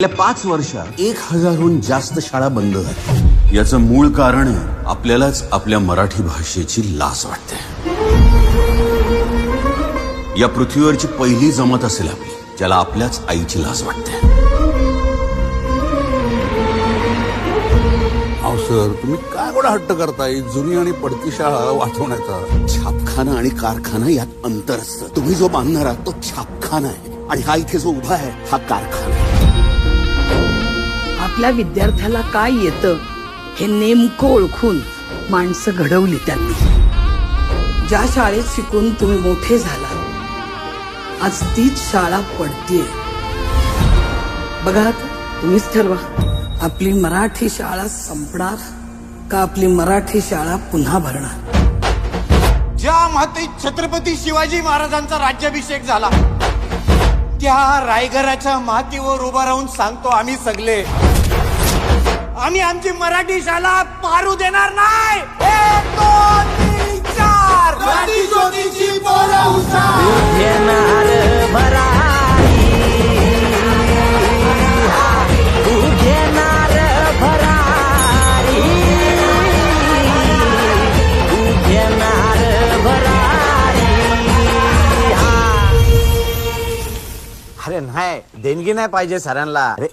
गेल्या 5 वर्षात 1000हून जास्त शाळा बंद झाल्या. याचं मूळ कारण आहे आपल्यालाच आपल्या मराठी भाषेची लाज वाटते. या पृथ्वीवरची पहिली जमात असेल आपली ज्याला आपल्याच आईची लाज वाटते. अहो सर, तुम्ही काय एवढा हट्ट करताय जुनी आणि पडकी शाळा वाचवण्याचा? छापखाना आणि कारखाना यात अंतर असतं. तुम्ही जो बांधणार आहात तो छापखाना आहे आणि हा इथे जो उभा आहे हा कारखाना आहे. आपल्या विद्यार्थ्याला काय येतं हे नेमकं ओळखून माणसं घडवली त्यांनी. ज्या शाळेत शिकून तुम्ही मोठे झाला आज तीच शाळा पडतीये. बघा आता, तुम्हीच ठरवा आपली मराठी शाळा संपणार का आपली मराठी शाळा पुन्हा भरणार. ज्या मातीत छत्रपती शिवाजी महाराजांचा राज्याभिषेक झाला त्या रायगडाच्या मातीवर उभा राहून सांगतो आम्ही सगळे, आम्ही आमची मराठी शाळा पारू देणार नाही. 1 2 3 4 मराठी ज्योतीची पोरं हुशार. अरे नाही, देणगी नाही पाहिजे सरांना. अरे